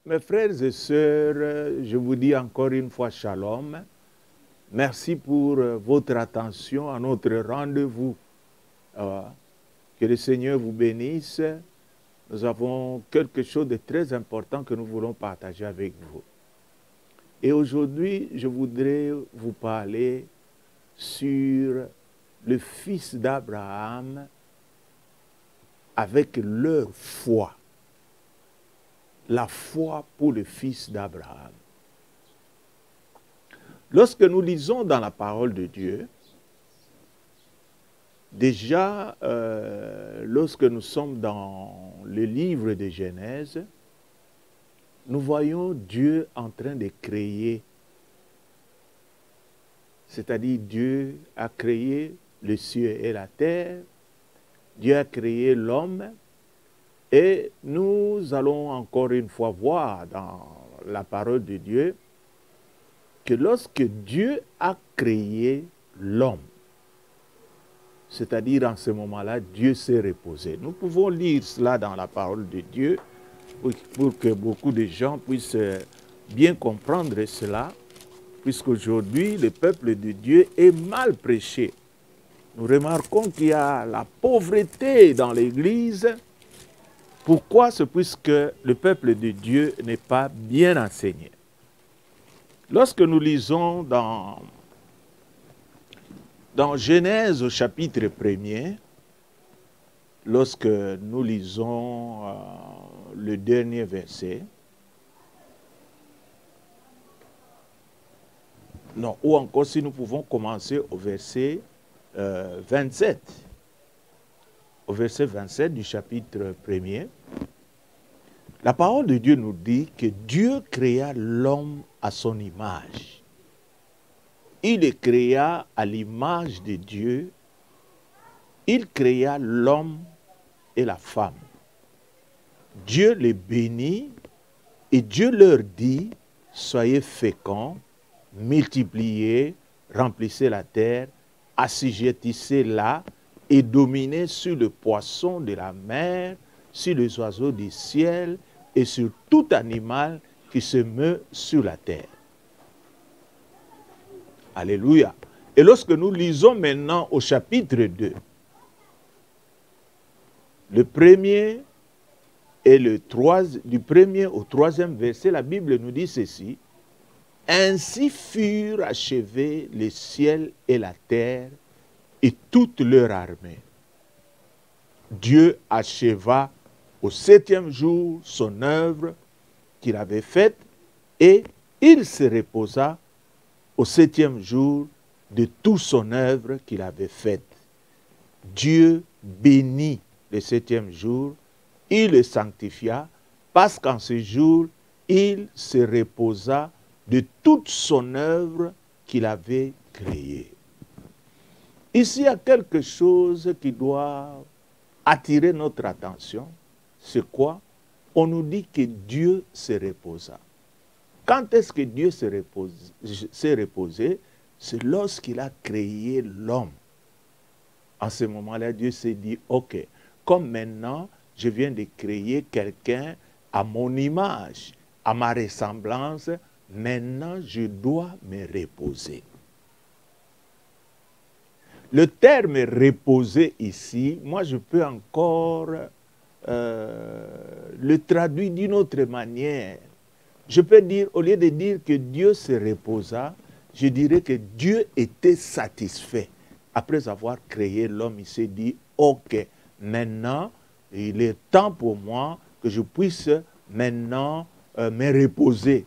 Mes frères et sœurs, je vous dis encore une fois shalom. Merci pour votre attention à notre rendez-vous. Que le Seigneur vous bénisse. Nous avons quelque chose de très important que nous voulons partager avec vous. Et aujourd'hui, je voudrais vous parler sur le fils d'Abraham avec leur foi. La foi pour le fils d'Abraham. Lorsque nous lisons dans la parole de Dieu, déjà, lorsque nous sommes dans le livre de Genèse, nous voyons Dieu en train de créer. C'est-à-dire Dieu a créé le ciel et la terre, Dieu a créé l'homme, et nous allons encore une fois voir dans la parole de Dieu que lorsque Dieu a créé l'homme, c'est-à-dire en ce moment-là, Dieu s'est reposé. Nous pouvons lire cela dans la parole de Dieu pour que beaucoup de gens puissent bien comprendre cela, puisqu'aujourd'hui, le peuple de Dieu est mal prêché. Nous remarquons qu'il y a la pauvreté dans l'Église. Pourquoi? C'est puisque le peuple de Dieu n'est pas bien enseigné. Lorsque nous lisons dans Genèse au chapitre 1er, lorsque nous lisons le dernier verset, non, ou encore si nous pouvons commencer au verset 27. Au verset 27 du chapitre 1er, la parole de Dieu nous dit que Dieu créa l'homme à son image. Il le créa à l'image de Dieu. Il créa l'homme et la femme. Dieu les bénit et Dieu leur dit, soyez féconds, multipliez, remplissez la terre, assujettissez-la et dominez sur le poisson de la mer, sur les oiseaux du ciel et sur tout animal qui se meut sur la terre. Alléluia. Et lorsque nous lisons maintenant au chapitre 2, le premier et du premier au troisième verset, la Bible nous dit ceci: ainsi furent achevés le ciel et la terre et toute leur armée. Dieu acheva au 7e jour son œuvre qu'il avait faite et il se reposa au 7e jour de toute son œuvre qu'il avait faite. Dieu bénit le 7e jour, il le sanctifia parce qu'en ce jour, il se reposa de toute son œuvre qu'il avait créée. Ici, il y a quelque chose qui doit attirer notre attention. C'est quoi? On nous dit que Dieu se reposa. Quand est-ce que Dieu s'est reposé? C'est lorsqu'il a créé l'homme. En ce moment-là, Dieu s'est dit, ok, comme maintenant, je viens de créer quelqu'un à mon image, à ma ressemblance, maintenant je dois me reposer. Le terme reposer ici, moi je peux encore le traduire d'une autre manière. Je peux dire, au lieu de dire que Dieu se reposa, je dirais que Dieu était satisfait. Après avoir créé l'homme, il s'est dit, ok, maintenant, il est temps pour moi que je puisse maintenant me reposer,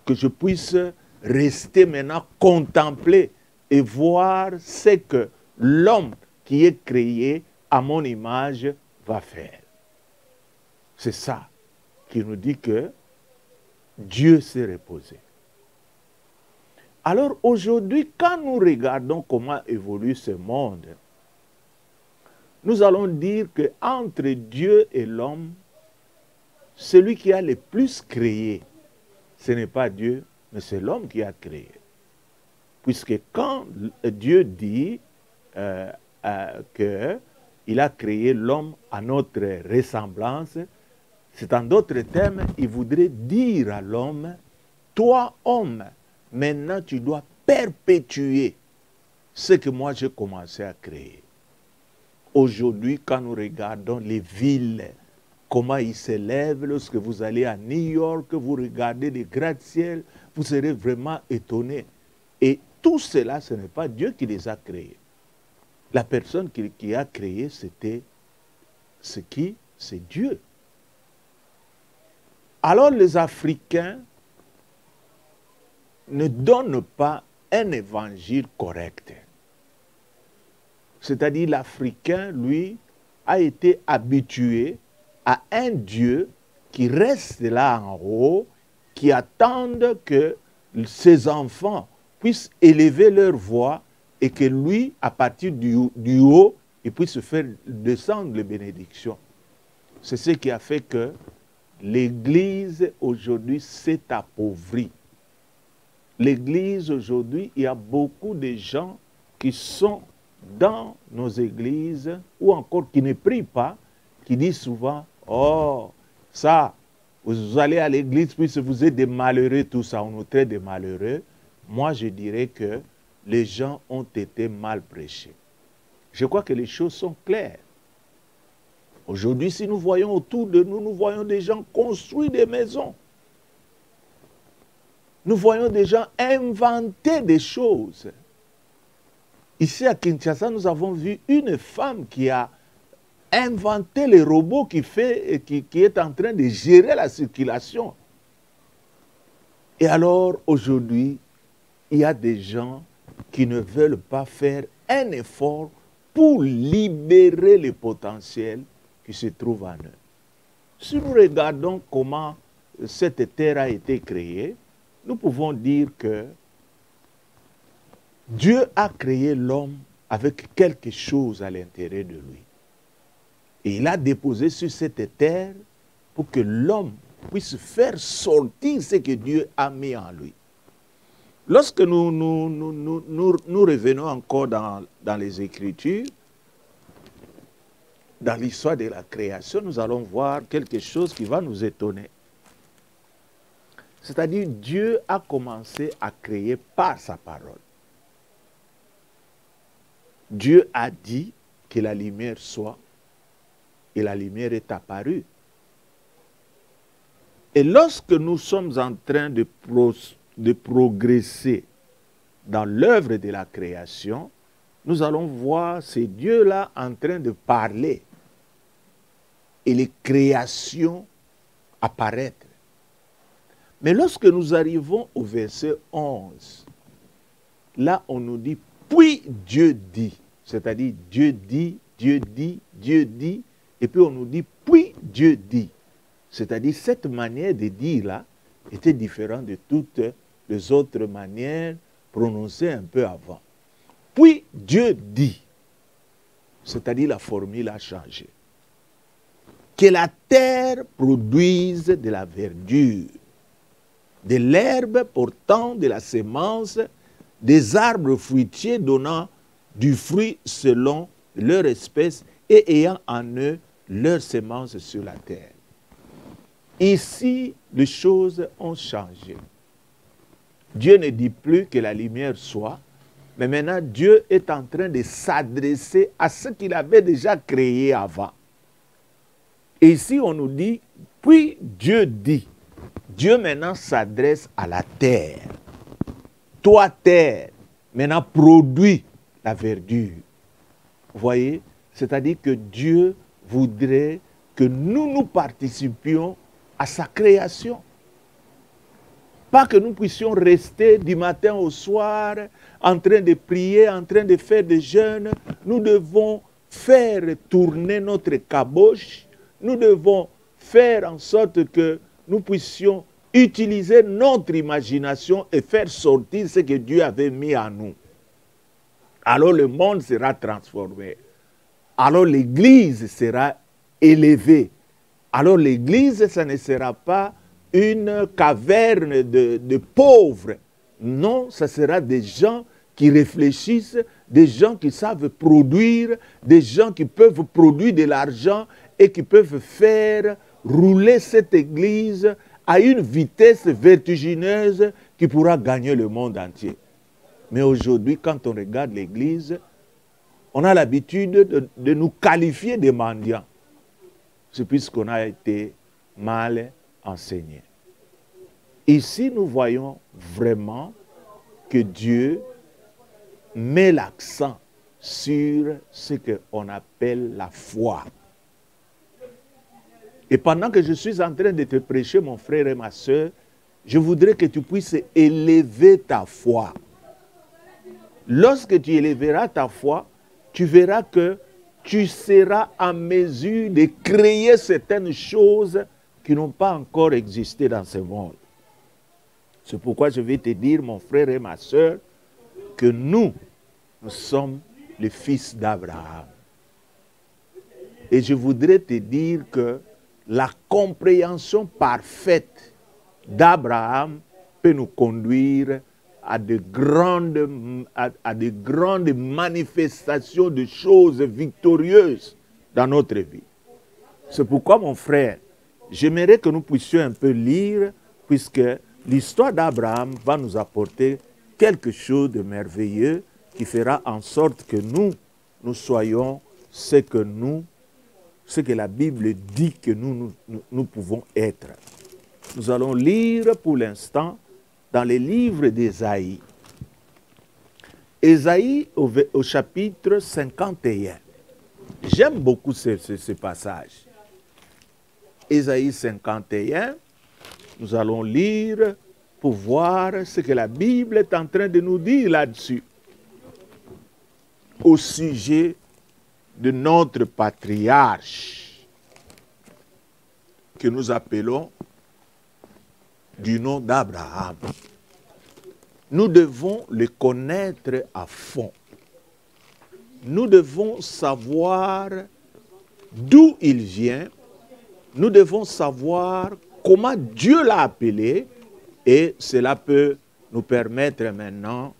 que je puisse rester maintenant contempler et voir ce que l'homme qui est créé à mon image va faire. C'est ça qui nous dit que Dieu s'est reposé. Alors aujourd'hui, quand nous regardons comment évolue ce monde, nous allons dire qu'entre Dieu et l'homme, celui qui a le plus créé, ce n'est pas Dieu, mais c'est l'homme qui a créé. Puisque quand Dieu dit qu'il a créé l'homme à notre ressemblance, c'est en d'autres termes, il voudrait dire à l'homme, toi homme, maintenant tu dois perpétuer ce que moi j'ai commencé à créer. Aujourd'hui, quand nous regardons les villes, comment ils s'élèvent, lorsque vous allez à New York, vous regardez les gratte-ciel, vous serez vraiment étonné. Et tout cela, ce n'est pas Dieu qui les a créés. La personne qui a créé, c'était c'est Dieu. Alors les Africains ne donnent pas un évangile correct. C'est-à-dire l'Africain, lui, a été habitué à un Dieu qui reste là en haut, qui attend que ses enfants puissent élever leur voix et que lui, à partir du haut, il puisse faire descendre les bénédictions. C'est ce qui a fait que l'Église aujourd'hui s'est appauvrie. L'Église aujourd'hui, il y a beaucoup de gens qui sont dans nos églises ou encore qui ne prient pas, qui disent souvent, oh, ça, vous allez à l'église puisque vous êtes des malheureux, tout ça, on nous traite de malheureux. Moi, je dirais que les gens ont été mal prêchés. Je crois que les choses sont claires. Aujourd'hui, si nous voyons autour de nous, nous voyons des gens construire des maisons. Nous voyons des gens inventer des choses. Ici à Kinshasa, nous avons vu une femme qui a inventé les robots qui est en train de gérer la circulation. Et alors, aujourd'hui, il y a des gens qui ne veulent pas faire un effort pour libérer le potentiel qui se trouve en eux. Si nous regardons comment cette terre a été créée, nous pouvons dire que Dieu a créé l'homme avec quelque chose à l'intérieur de lui. Et il a déposé sur cette terre pour que l'homme puisse faire sortir ce que Dieu a mis en lui. Lorsque nous revenons encore dans les Écritures, dans l'histoire de la création, nous allons voir quelque chose qui va nous étonner. C'est-à-dire, Dieu a commencé à créer par sa parole. Dieu a dit que la lumière soit, et la lumière est apparue. Et lorsque nous sommes en train de progresser dans l'œuvre de la création, nous allons voir ces dieux-là en train de parler et les créations apparaître. Mais lorsque nous arrivons au verset 11, là on nous dit, puis Dieu dit, c'est-à-dire Dieu dit, Dieu dit, Dieu dit, et puis on nous dit, puis Dieu dit. C'est-à-dire cette manière de dire là était différente de toutes les autres manières prononcées un peu avant. Puis Dieu dit, c'est-à-dire la formule a changé. Que la terre produise de la verdure, de l'herbe portant de la semence, des arbres fruitiers donnant du fruit selon leur espèce et ayant en eux leur semence sur la terre. Ici, les choses ont changé. Dieu ne dit plus que la lumière soit, mais maintenant Dieu est en train de s'adresser à ce qu'il avait déjà créé avant. Et ici, on nous dit, puis Dieu dit. Dieu maintenant s'adresse à la terre. Toi, terre, maintenant produis la verdure. Vous voyez? C'est-à-dire que Dieu voudrait que nous participions à sa création. Pas que nous puissions rester du matin au soir en train de prier, en train de faire des jeûnes. Nous devons faire tourner notre caboche. Nous devons faire en sorte que nous puissions utiliser notre imagination et faire sortir ce que Dieu avait mis en nous. Alors le monde sera transformé. Alors l'Église sera élevée. alors l'Église, ça ne sera pas une caverne de pauvres. Non, ça sera des gens qui réfléchissent, des gens qui savent produire, des gens qui peuvent produire de l'argent et qui peuvent faire rouler cette Église à une vitesse vertigineuse qui pourra gagner le monde entier. Mais aujourd'hui, quand on regarde l'Église, on a l'habitude de nous qualifier de mendiants. C'est puisqu'on a été mal enseigné. Ici, nous voyons vraiment que Dieu met l'accent sur ce qu'on appelle la foi. Et pendant que je suis en train de te prêcher, mon frère et ma soeur, je voudrais que tu puisses élever ta foi. Lorsque tu élèveras ta foi, tu verras que tu seras en mesure de créer certaines choses qui n'ont pas encore existé dans ce monde. C'est pourquoi je vais te dire, mon frère et ma soeur, que nous sommes les fils d'Abraham. Et je voudrais te dire que la compréhension parfaite d'Abraham peut nous conduire à de grandes manifestations de choses victorieuses dans notre vie. C'est pourquoi, mon frère, j'aimerais que nous puissions un peu lire, puisque l'histoire d'Abraham va nous apporter quelque chose de merveilleux qui fera en sorte que nous soyons ce que la Bible dit que nous pouvons être. Nous allons lire pour l'instant dans les livres d'Ésaïe. Ésaïe au chapitre 51. J'aime beaucoup ce passage. Ésaïe 51, nous allons lire pour voir ce que la Bible est en train de nous dire là-dessus. Au sujet de notre patriarche, que nous appelons du nom d'Abraham. Nous devons le connaître à fond. Nous devons savoir d'où il vient. Nous devons savoir comment Dieu l'a appelé. Et cela peut nous permettre maintenant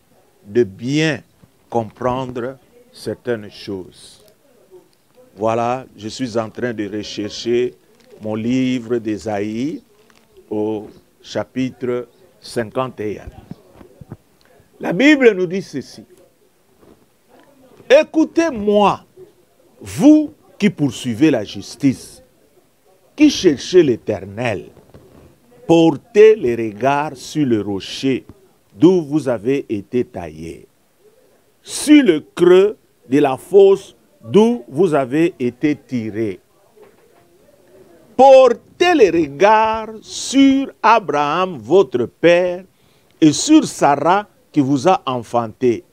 de bien comprendre certaines choses. Voilà, je suis en train de rechercher mon livre d'Ésaïe au chapitre 51. La Bible nous dit ceci. Écoutez-moi, vous qui poursuivez la justice, qui cherchez l'Éternel, portez les regards sur le rocher d'où vous avez été taillés, sur le creux de la fosse d'où vous avez été tirés. Portez les regards sur Abraham, votre père, et sur Sarah qui vous a enfanté,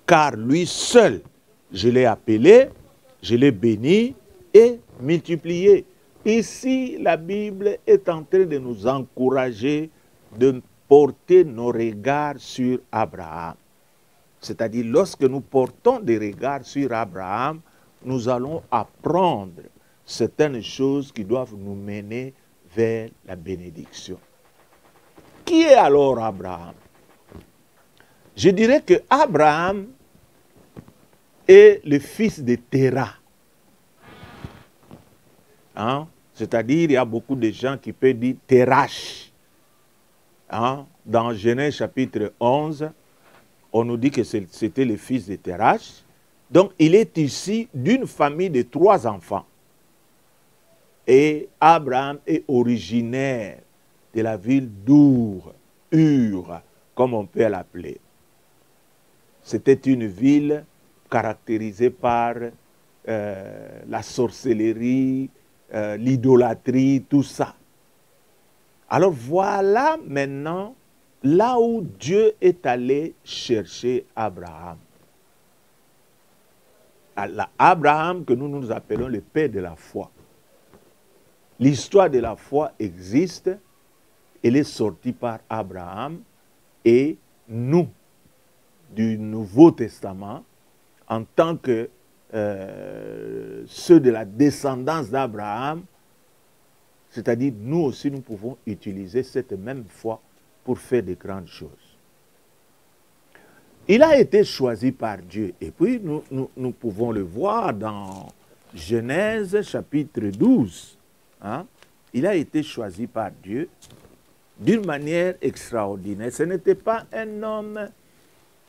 car lui seul, je l'ai appelé, je l'ai béni et multiplié. Ici, la Bible est en train de nous encourager de porter nos regards sur Abraham. C'est-à-dire, lorsque nous portons des regards sur Abraham, nous allons apprendre certaines choses qui doivent nous mener vers la bénédiction. Qui est alors Abraham? Je dirais que Abraham est le fils de Terah. Hein? C'est-à-dire, il y a beaucoup de gens qui peuvent dire Terach. Hein? Dans Genèse chapitre 11, on nous dit que c'était le fils de Terach. Donc, il est issu d'une famille de 3 enfants. Et Abraham est originaire de la ville d'Ur, comme on peut l'appeler. C'était une ville caractérisée par la sorcellerie, l'idolâtrie, tout ça. Alors voilà maintenant là où Dieu est allé chercher Abraham. Abraham que nous appelons le père de la foi. L'histoire de la foi existe, elle est sortie par Abraham et nous, du Nouveau Testament, en tant que ceux de la descendance d'Abraham, C'est-à-dire, nous aussi, nous pouvons utiliser cette même foi pour faire de grandes choses. Il a été choisi par Dieu. Et puis, nous pouvons le voir dans Genèse chapitre 12. Hein? Il a été choisi par Dieu d'une manière extraordinaire. Ce n'était pas un homme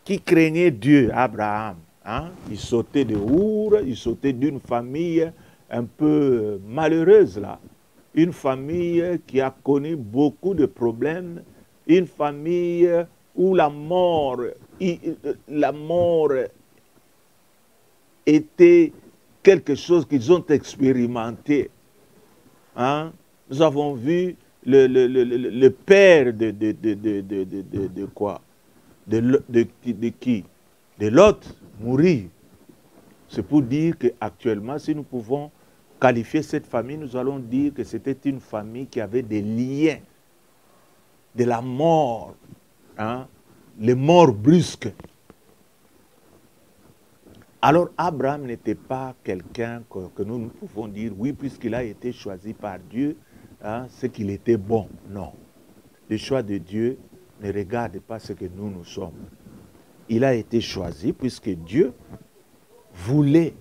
qui craignait Dieu, Abraham. Hein? Il sautait de Our, il sautait d'une famille un peu malheureuse là. Une famille qui a connu beaucoup de problèmes, une famille où la mort était quelque chose qu'ils ont expérimenté. Hein? Nous avons vu le père de quoi? De qui? De Lot mourir. C'est pour dire qu'actuellement, si nous pouvons qualifier cette famille, nous allons dire que c'était une famille qui avait des liens de la mort, hein? Les morts brusques. Alors Abraham n'était pas quelqu'un que nous pouvons dire, oui, puisqu'il a été choisi par Dieu, hein, c'est qu'il était bon. Non. Le choix de Dieu ne regarde pas ce que nous sommes. Il a été choisi puisque Dieu voulait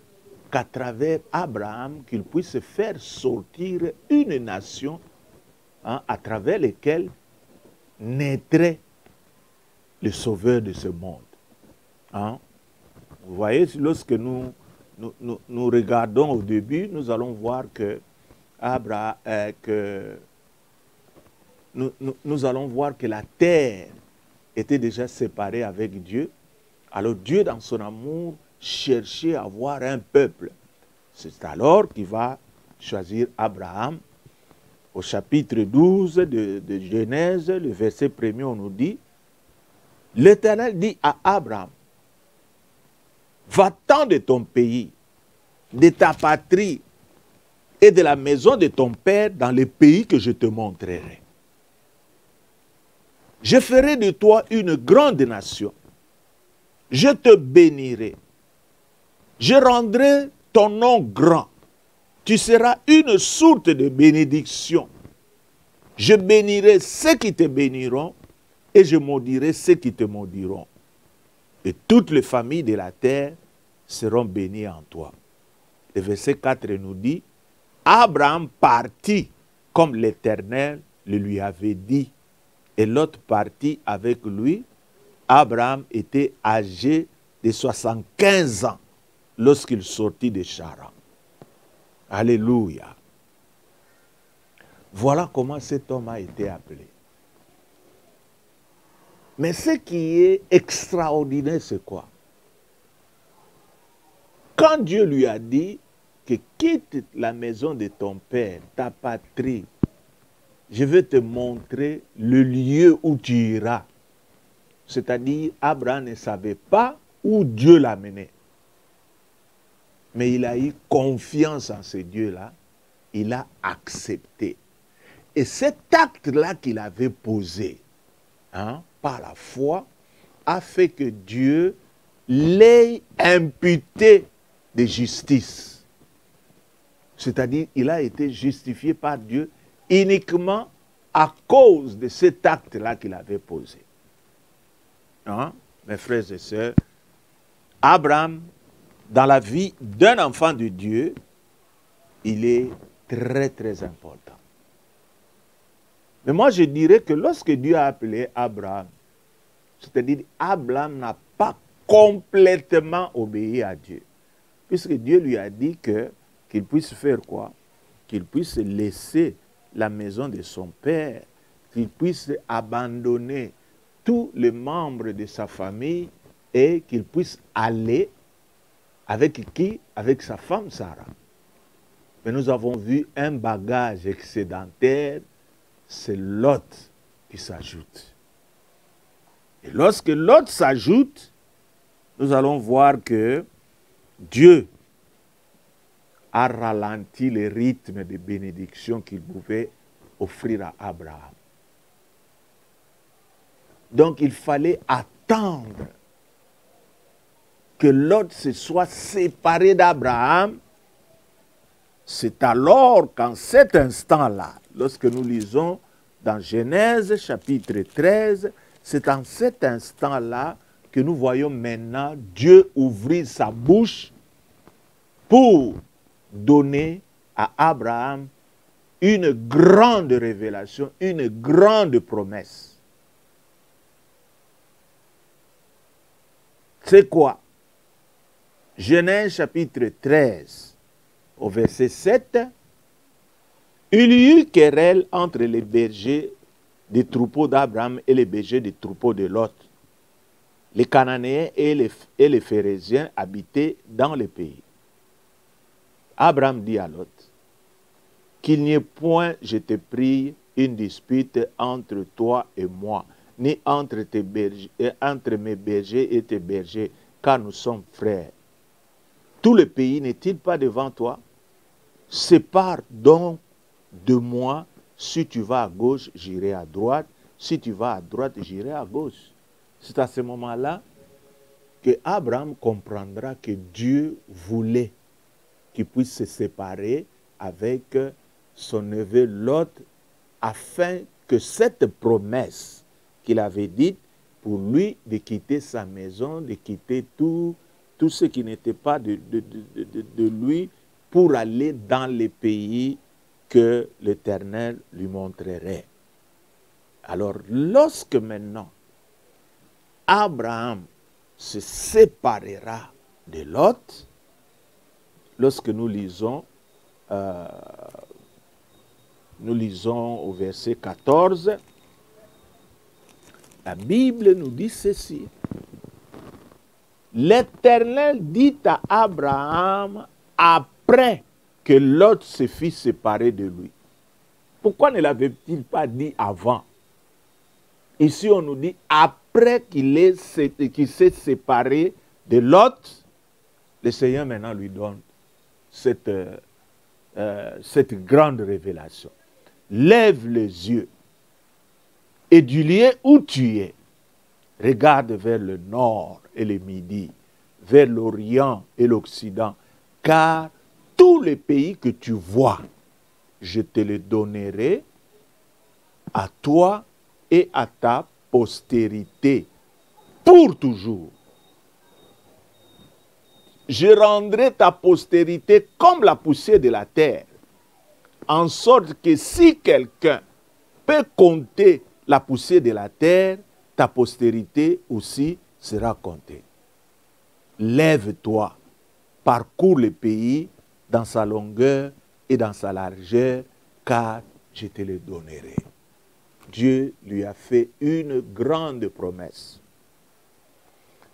qu'à travers Abraham, qu'il puisse faire sortir une nation, hein, à travers laquelle naîtrait le sauveur de ce monde. Hein? Vous voyez, lorsque nous regardons au début, nous allons voir que nous allons voir que la terre était déjà séparée avec Dieu. Alors Dieu, dans son amour, cherchait à avoir un peuple. C'est alors qu'il va choisir Abraham. Au chapitre 12 de Genèse, le verset 1er, on nous dit, l'Éternel dit à Abraham, va-t'en de ton pays, de ta patrie et de la maison de ton père dans le pays que je te montrerai. Je ferai de toi une grande nation. Je te bénirai. Je rendrai ton nom grand. Tu seras une source de bénédiction. Je bénirai ceux qui te béniront et je maudirai ceux qui te maudiront. Et toutes les familles de la terre seront bénies en toi. Le verset 4 nous dit, Abraham partit comme l'Éternel le lui avait dit. Et l'autre partit avec lui. Abraham était âgé de 75 ans lorsqu'il sortit de Charan. Alléluia. Voilà comment cet homme a été appelé. Mais ce qui est extraordinaire, c'est quoi? Quand Dieu lui a dit que quitte la maison de ton père, ta patrie, je vais te montrer le lieu où tu iras. C'est-à-dire, Abraham ne savait pas où Dieu l'a mené. Mais il a eu confiance en ce Dieu-là. Il a accepté. Et cet acte-là qu'il avait posé, hein, par la foi, a fait que Dieu l'ait imputé de justice. C'est-à-dire, il a été justifié par Dieu uniquement à cause de cet acte-là qu'il avait posé. Hein? Mes frères et sœurs, Abraham, dans la vie d'un enfant de Dieu, il est très, très important. Mais moi, je dirais que lorsque Dieu a appelé Abraham, c'est-à-dire Abraham n'a pas complètement obéi à Dieu. Puisque Dieu lui a dit qu'il puisse faire quoi? Qu'il puisse laisser la maison de son père, qu'il puisse abandonner tous les membres de sa famille et qu'il puisse aller avec qui? Avec sa femme Sarah. Mais nous avons vu un bagage excédentaire, c'est Lot qui s'ajoute. Et lorsque Lot s'ajoute, nous allons voir que Dieu a ralenti le rythme de bénédiction qu'il pouvait offrir à Abraham. Donc il fallait attendre que Lot se soit séparé d'Abraham. C'est alors qu'en cet instant-là, lorsque nous lisons dans Genèse chapitre 13, c'est en cet instant-là que nous voyons maintenant Dieu ouvrir sa bouche pour donner à Abraham une grande révélation, une grande promesse. C'est quoi? Genèse chapitre 13, au verset 7, il y eut querelle entre les bergers des troupeaux d'Abraham et les bergers des troupeaux de Lot. Les Cananéens et les Phérésiens habitaient dans le pays. Abraham dit à Lot, qu'il n'y ait point, je te prie, une dispute entre toi et moi, ni entre mes bergers et tes bergers, car nous sommes frères. Tout le pays n'est-il pas devant toi? Sépare donc de moi, si tu vas à gauche, j'irai à droite, si tu vas à droite, j'irai à gauche. C'est à ce moment-là que Abraham comprendra que Dieu voulait qu'il puisse se séparer avec son neveu Lot, afin que cette promesse qu'il avait dite pour lui de quitter sa maison, de quitter tout ce qui n'était pas de lui, pour aller dans les pays que l'Éternel lui montrerait. Alors, lorsque maintenant Abraham se séparera de Lot, lorsque nous lisons au verset 14, la Bible nous dit ceci. L'Éternel dit à Abraham après que Lot se fit séparer de lui. Pourquoi ne l'avait-il pas dit avant? Ici, on nous dit après qu'il s'est séparé de Lot, le Seigneur maintenant lui donne cette grande révélation. Lève les yeux et du lieu où tu es, regarde vers le nord et le midi, vers l'Orient et l'Occident, car tous les pays que tu vois, je te les donnerai à toi et à ta postérité pour toujours. Je rendrai ta postérité comme la poussière de la terre, en sorte que si quelqu'un peut compter la poussière de la terre, ta postérité aussi sera comptée. Lève-toi, parcours le pays dans sa longueur et dans sa largeur, car je te le donnerai. Dieu lui a fait une grande promesse.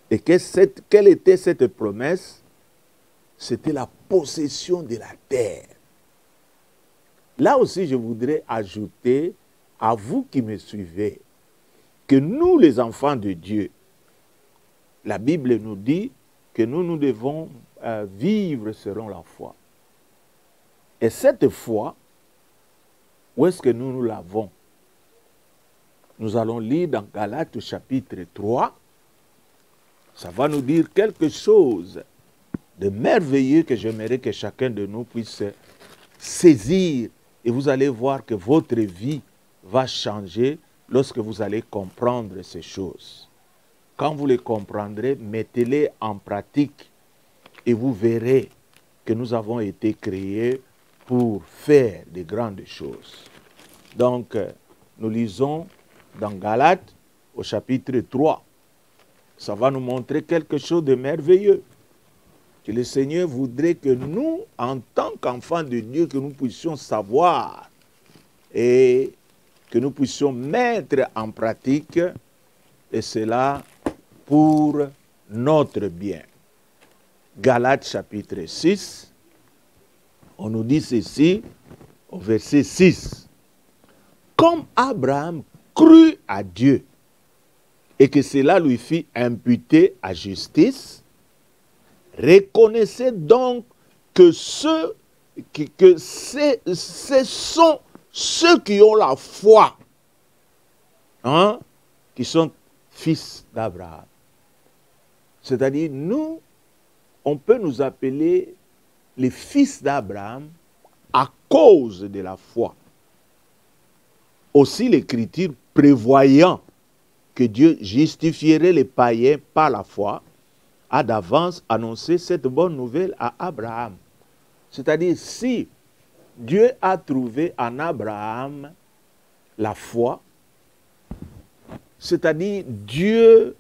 Et quelle était cette promesse? C'était la possession de la terre. Là aussi, je voudrais ajouter, à vous qui me suivez, que nous, les enfants de Dieu, la Bible nous dit que nous devons vivre selon la foi. Et cette foi, où est-ce que nous l'avons? Nous allons lire dans Galates chapitre 3. Ça va nous dire quelque chose de merveilleux que j'aimerais que chacun de nous puisse saisir. Et vous allez voir que votre vie va changer lorsque vous allez comprendre ces choses. Quand vous les comprendrez, mettez-les en pratique et vous verrez que nous avons été créés pour faire de grandes choses. Donc, nous lisons dans Galates au chapitre 3. Ça va nous montrer quelque chose de merveilleux. Que le Seigneur voudrait que nous, en tant qu'enfants de Dieu, que nous puissions savoir et que nous puissions mettre en pratique, et cela pour notre bien. Galates chapitre 6, on nous dit ceci au verset 6. Comme Abraham crut à Dieu et que cela lui fit imputer à justice, reconnaissez donc que ce sont ceux qui ont la foi, qui sont fils d'Abraham. C'est-à-dire, nous, on peut nous appeler les fils d'Abraham à cause de la foi. aussi l'Écriture prévoyant que Dieu justifierait les païens par la foi, a d'avance annoncé cette bonne nouvelle à Abraham. C'est-à-dire, si Dieu a trouvé en Abraham la foi, c'est-à-dire Dieu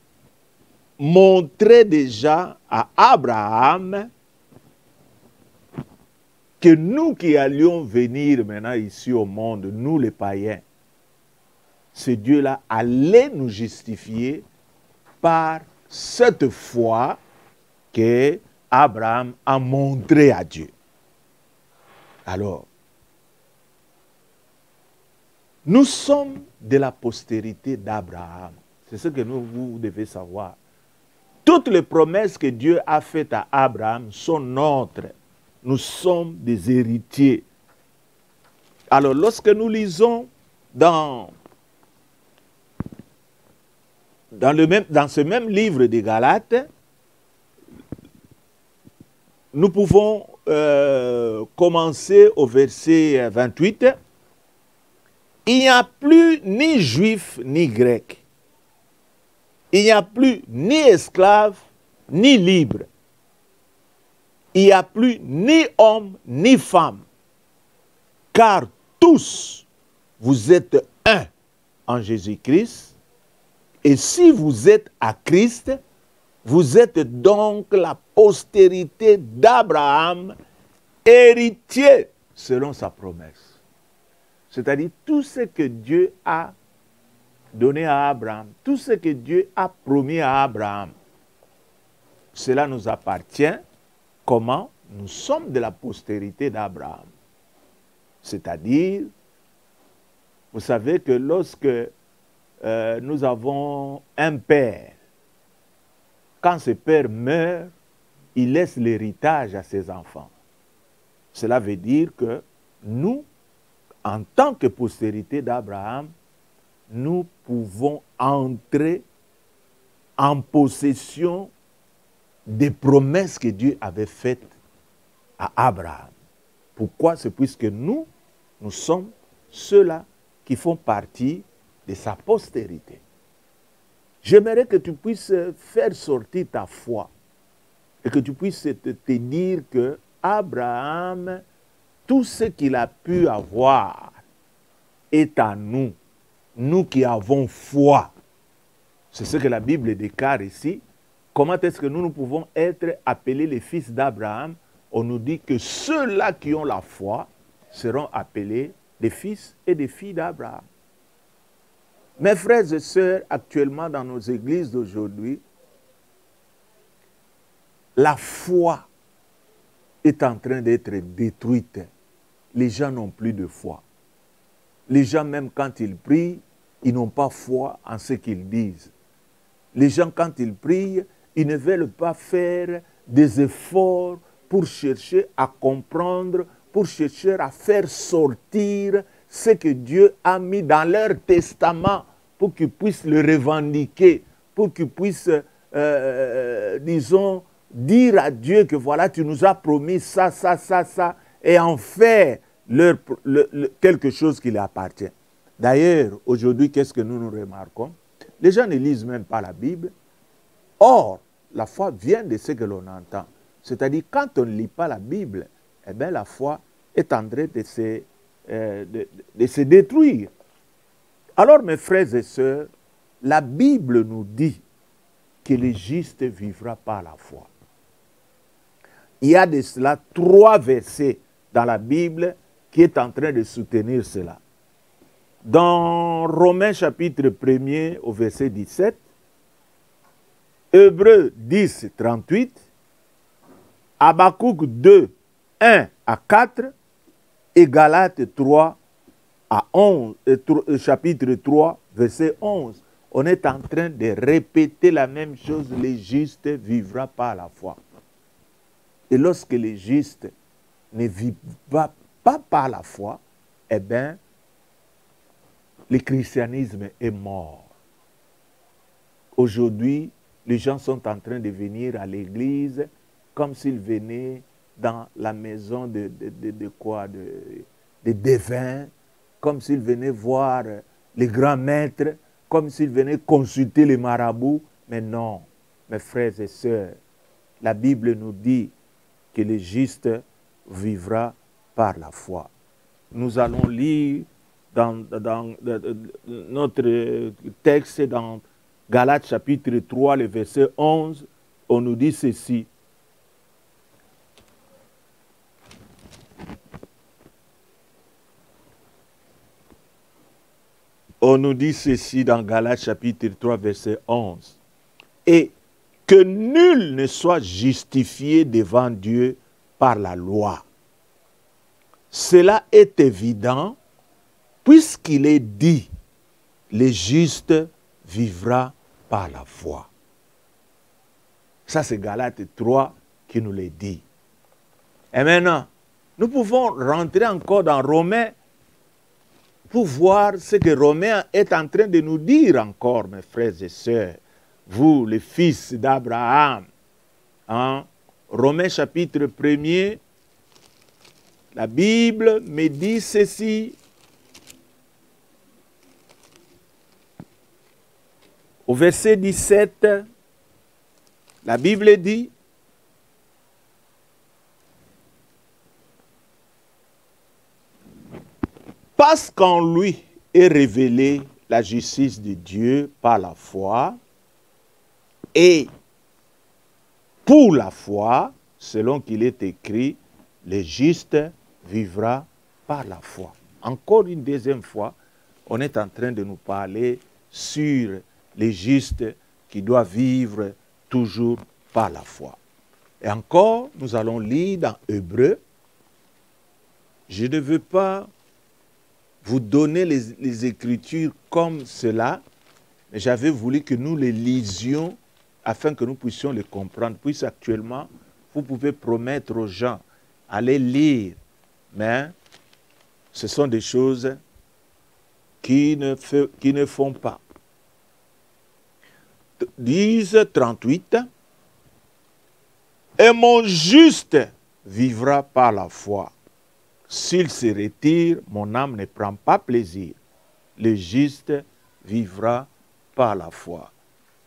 montrait déjà à Abraham que nous qui allions venir maintenant ici au monde, nous les païens, ce Dieu-là allait nous justifier par cette foi que Abraham a montré à Dieu. Alors, nous sommes de la postérité d'Abraham. C'est ce que vous devez savoir. Toutes les promesses que Dieu a faites à Abraham sont nôtres. Nous sommes des héritiers. Alors, lorsque nous lisons dans ce même livre des Galates, nous pouvons commencer au verset 28. Il n'y a plus ni juif ni grec. Il n'y a plus ni esclave ni libre. Il n'y a plus ni homme ni femme. Car tous, vous êtes un en Jésus-Christ. Et si vous êtes à Christ, vous êtes donc la postérité d'Abraham, héritier selon sa promesse. C'est-à-dire tout ce que Dieu a donné à Abraham, tout ce que Dieu a promis à Abraham, cela nous appartient. Comment? Nous sommes de la postérité d'Abraham. C'est-à-dire, vous savez que lorsque nous avons un père, quand ce père meurt, il laisse l'héritage à ses enfants. Cela veut dire que nous, en tant que postérité d'Abraham, nous pouvons entrer en possession des promesses que Dieu avait faites à Abraham. Pourquoi? C'est puisque nous sommes ceux-là qui font partie de sa postérité. J'aimerais que tu puisses faire sortir ta foi et que tu puisses te dire que Abraham, tout ce qu'il a pu avoir est à nous, nous qui avons foi. C'est ce que la Bible déclare ici. Comment est-ce que nous pouvons être appelés les fils d'Abraham? On nous dit que ceux-là qui ont la foi seront appelés des fils et des filles d'Abraham. Mes frères et sœurs, actuellement dans nos églises d'aujourd'hui, la foi est en train d'être détruite. Les gens n'ont plus de foi. Les gens, même quand ils prient, ils n'ont pas foi en ce qu'ils disent. Les gens, quand ils prient, ils ne veulent pas faire des efforts pour chercher à comprendre, pour chercher à faire sortir ce que Dieu a mis dans leur testament pour qu'ils puissent le revendiquer, pour qu'ils puissent, disons, dire à Dieu que voilà, tu nous as promis ça, ça, ça, ça, et en faire quelque chose qui leur appartient. D'ailleurs, aujourd'hui, qu'est-ce que nous remarquons? Les gens ne lisent même pas la Bible. Or, la foi vient de ce que l'on entend. C'est-à-dire, quand on ne lit pas la Bible, eh bien, la foi est en train de se détruire. Alors, mes frères et sœurs, la Bible nous dit que le juste vivra par la foi. Il y a de cela 3 versets dans la Bible qui est en train de soutenir cela. Dans Romains chapitre 1er au verset 17, Hébreux 10, 38, Habakkuk 2, 1 à 4 et Galates 3 à 11, chapitre 3, verset 11. On est en train de répéter la même chose, le juste vivra par la foi. Et lorsque le juste ne vit pas par la foi, eh bien, le christianisme est mort. Aujourd'hui, les gens sont en train de venir à l'église comme s'ils venaient dans la maison de devins, comme s'il venait voir les grands maîtres, comme s'il venait consulter les marabouts. Mais non, mes frères et sœurs, la Bible nous dit que le juste vivra par la foi. Nous allons lire dans notre texte, dans Galates chapitre 3, le verset 11, on nous dit ceci. On nous dit ceci dans Galates chapitre 3, verset 11. Et que nul ne soit justifié devant Dieu par la loi. Cela est évident, puisqu'il est dit, le juste vivra par la foi. Ça, c'est Galates 3 qui nous le dit. Et maintenant, nous pouvons rentrer encore dans Romains pour voir ce que Romains est en train de nous dire encore, mes frères et sœurs. Vous, les fils d'Abraham. Hein? Romains chapitre 1er, la Bible me dit ceci. Au verset 17, la Bible dit, parce qu'en lui est révélée la justice de Dieu par la foi, et pour la foi, selon qu'il est écrit, le juste vivra par la foi. Encore une deuxième fois, on est en train de nous parler sur les justes qui doivent vivre toujours par la foi. Et encore, nous allons lire dans Hébreux. Je ne veux pas vous donner les Écritures comme cela, mais j'avais voulu que nous les lisions afin que nous puissions les comprendre. Puisqu'actuellement, vous pouvez promettre aux gens, allez lire, mais ce sont des choses qui ne font pas. 10:38, et mon juste vivra par la foi. S'il se retire, mon âme ne prend pas plaisir. Le juste vivra par la foi.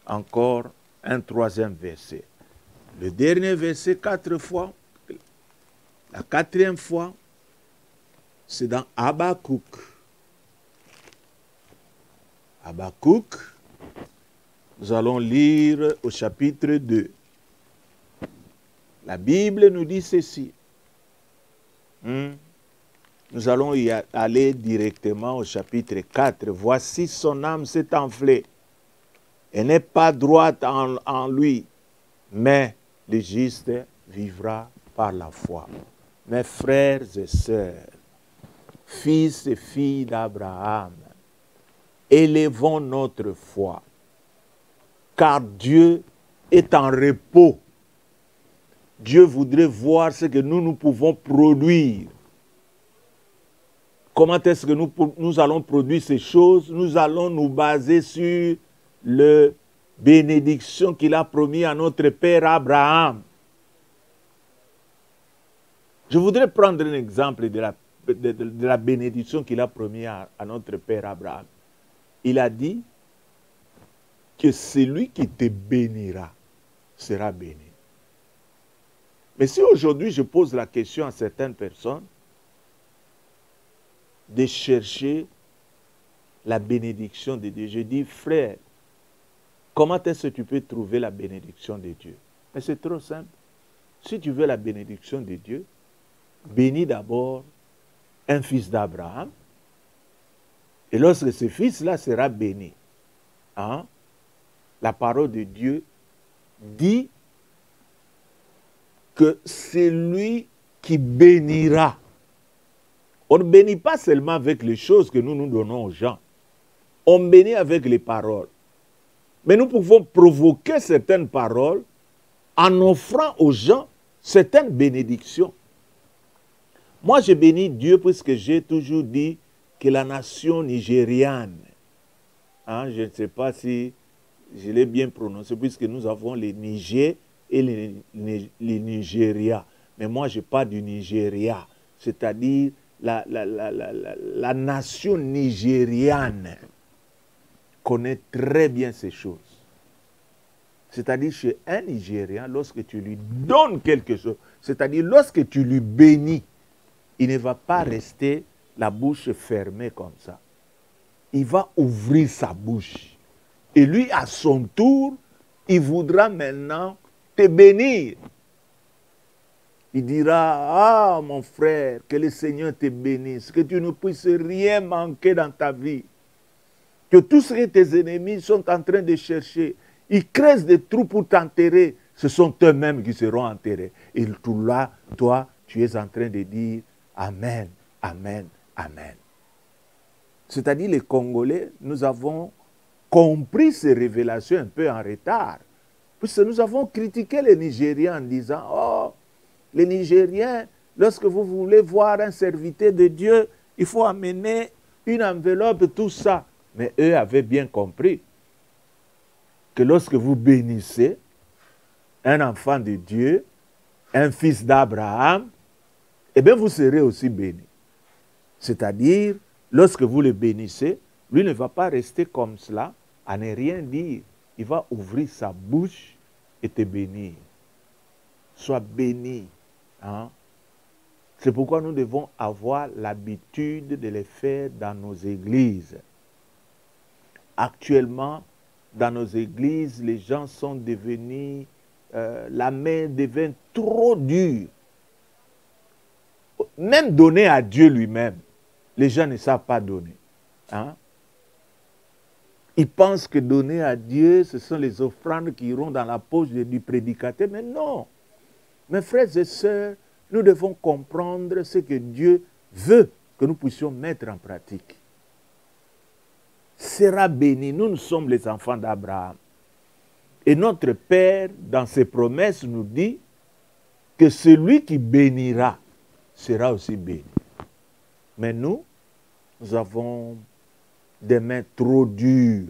Encore un troisième verset. Le dernier verset 4 fois. La quatrième fois, c'est dans Habakkuk. Habakkuk, nous allons lire au chapitre 2. La Bible nous dit ceci. Nous allons y aller directement au chapitre 4. Voici son âme s'est enflée. Elle n'est pas droite en lui, mais le juste vivra par la foi. Mes frères et sœurs, fils et filles d'Abraham, élevons notre foi, car Dieu est en repos. Dieu voudrait voir ce que nous pouvons produire. Comment est-ce que nous allons produire ces choses? Nous allons nous baser sur la bénédiction qu'il a promis à notre père Abraham. Je voudrais prendre un exemple de la bénédiction qu'il a promis à notre père Abraham. Il a dit que celui qui te bénira sera béni. Mais si aujourd'hui je pose la question à certaines personnes de chercher la bénédiction de Dieu, je dis, frère, comment est-ce que tu peux trouver la bénédiction de Dieu? Mais c'est trop simple. Si tu veux la bénédiction de Dieu, bénis d'abord un fils d'Abraham, et lorsque ce fils-là sera béni, hein, la parole de Dieu dit que c'est lui qui bénira. On ne bénit pas seulement avec les choses que nous donnons aux gens. On bénit avec les paroles. Mais nous pouvons provoquer certaines paroles en offrant aux gens certaines bénédictions. Moi, je bénis Dieu puisque j'ai toujours dit que la nation nigériane, hein, je ne sais pas si je l'ai bien prononcé, puisque nous avons les Niger et les Nigeria. Mais moi, je parle du Nigeria, c'est-à-dire la nation nigériane connaît très bien ces choses. C'est-à-dire chez un Nigérian, lorsque tu lui donnes quelque chose, c'est-à-dire lorsque tu lui bénis, il ne va pas rester la bouche fermée comme ça. Il va ouvrir sa bouche. Et lui, à son tour, il voudra maintenant te bénir. Il dira, ah mon frère, que le Seigneur te bénisse, que tu ne puisses rien manquer dans ta vie. Que tout ce que tes ennemis sont en train de chercher, ils creusent des trous pour t'enterrer, ce sont eux-mêmes qui seront enterrés. Et tout là, toi, tu es en train de dire Amen, Amen, Amen. C'est-à-dire les Congolais, nous avons compris ces révélations un peu en retard. Puisque nous avons critiqué les Nigériens en disant, oh, les Nigériens, lorsque vous voulez voir un serviteur de Dieu, il faut amener une enveloppe, tout ça. Mais eux avaient bien compris que lorsque vous bénissez un enfant de Dieu, un fils d'Abraham, eh bien vous serez aussi bénis. C'est-à-dire, lorsque vous le bénissez, lui ne va pas rester comme cela, à ne rien dire. Il va ouvrir sa bouche et te bénir. Sois béni. Hein? C'est pourquoi nous devons avoir l'habitude de le faire dans nos églises. Actuellement, dans nos églises, les gens sont devenus, la main devient trop dure. Même donner à Dieu lui-même, les gens ne savent pas donner. Hein? Ils pensent que donner à Dieu, ce sont les offrandes qui iront dans la poche du prédicateur. Mais non. Mes frères et sœurs, nous devons comprendre ce que Dieu veut que nous puissions mettre en pratique. Sera béni. Nous sommes les enfants d'Abraham. Et notre Père, dans ses promesses, nous dit que celui qui bénira sera aussi béni. Mais nous avons des mains trop dures.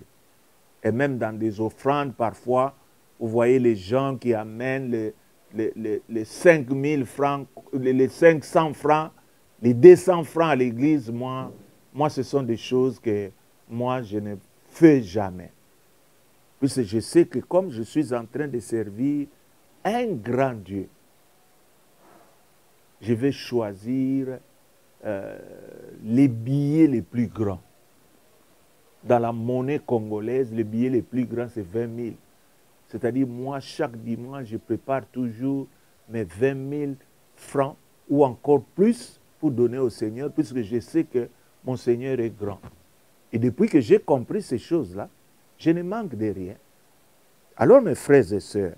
Et même dans des offrandes, parfois, vous voyez les gens qui amènent les 5 000 francs, les 500 francs, les 200 francs à l'église. Moi, ce sont des choses que moi, je ne fais jamais. Puisque je sais que comme je suis en train de servir un grand Dieu, je vais choisir les billets les plus grands. Dans la monnaie congolaise, les billets les plus grands, c'est 20 000. C'est-à-dire, moi, chaque dimanche, je prépare toujours mes 20 000 francs ou encore plus pour donner au Seigneur, puisque je sais que mon Seigneur est grand. Et depuis que j'ai compris ces choses-là, je ne manque de rien. Alors, mes frères et sœurs,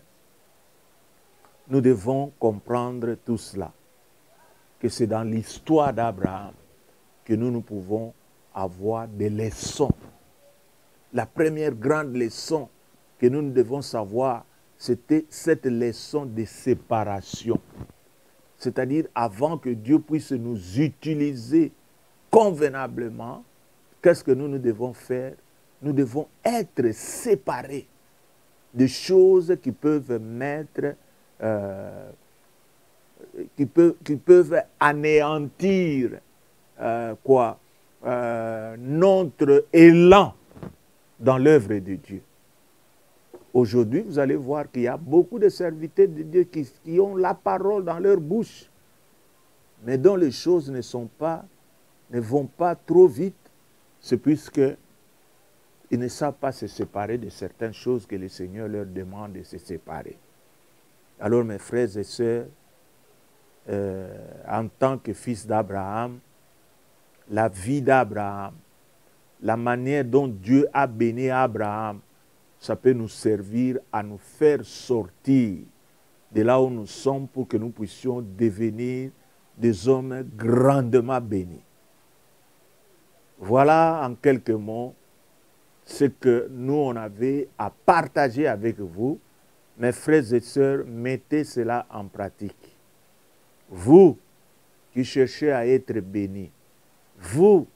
nous devons comprendre tout cela, que c'est dans l'histoire d'Abraham que nous pouvons avoir des leçons. La première grande leçon que nous devons savoir, c'était cette leçon de séparation. C'est-à-dire, avant que Dieu puisse nous utiliser convenablement, qu'est-ce que nous devons faire? Nous devons être séparés de choses qui peuvent mettre, qui peuvent anéantir notre élan dans l'œuvre de Dieu. Aujourd'hui, vous allez voir qu'il y a beaucoup de serviteurs de Dieu qui ont la parole dans leur bouche, mais dont les choses ne vont pas trop vite. C'est puisque ils ne savent pas se séparer de certaines choses que le Seigneur leur demande de se séparer. Alors, mes frères et sœurs, en tant que fils d'Abraham, la vie d'Abraham, la manière dont Dieu a béni Abraham, ça peut nous servir à nous faire sortir de là où nous sommes pour que nous puissions devenir des hommes grandement bénis. Voilà en quelques mots ce que nous on avait à partager avec vous. Mes frères et sœurs, mettez cela en pratique. Vous qui cherchez à être bénis, vous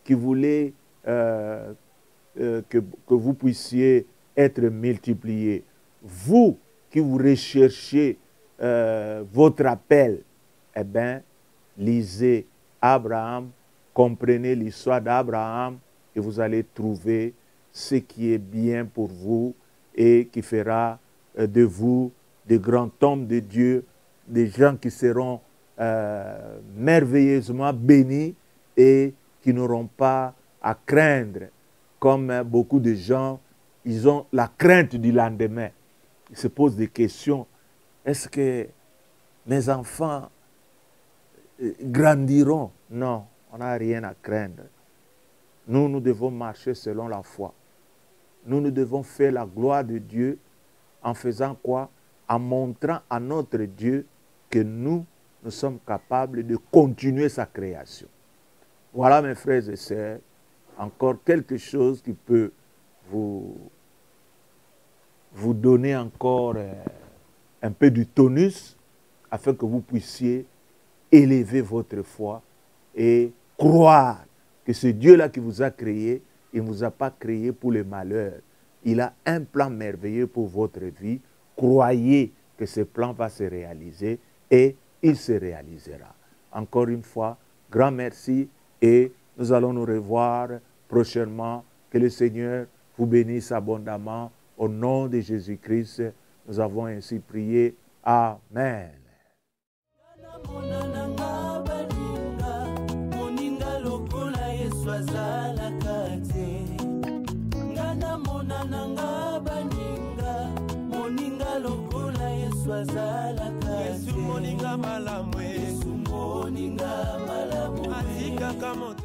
qui voulez que vous puissiez être multipliés, vous qui vous recherchez votre appel, eh bien, lisez Abraham, comprenez l'histoire d'Abraham et vous allez trouver ce qui est bien pour vous et qui fera de vous des grands hommes de Dieu, des gens qui seront merveilleusement bénis et qui n'auront pas à craindre, comme beaucoup de gens, ils ont la crainte du lendemain. Ils se posent des questions. Est-ce que mes enfants grandiront? Non, on n'a rien à craindre. Nous devons marcher selon la foi. Nous devons faire la gloire de Dieu en faisant quoi? En montrant à notre Dieu que nous sommes capables de continuer sa création. Voilà, mes frères et sœurs, encore quelque chose qui peut vous donner encore un peu du tonus afin que vous puissiez élever votre foi et croire que ce Dieu-là qui vous a créé, il ne vous a pas créé pour le malheur. Il a un plan merveilleux pour votre vie. Croyez que ce plan va se réaliser et il se réalisera. Encore une fois, grand merci et nous allons nous revoir prochainement. Que le Seigneur vous bénisse abondamment. Au nom de Jésus-Christ, nous avons ainsi prié. Amen. Yesu moninga malamu, atika kama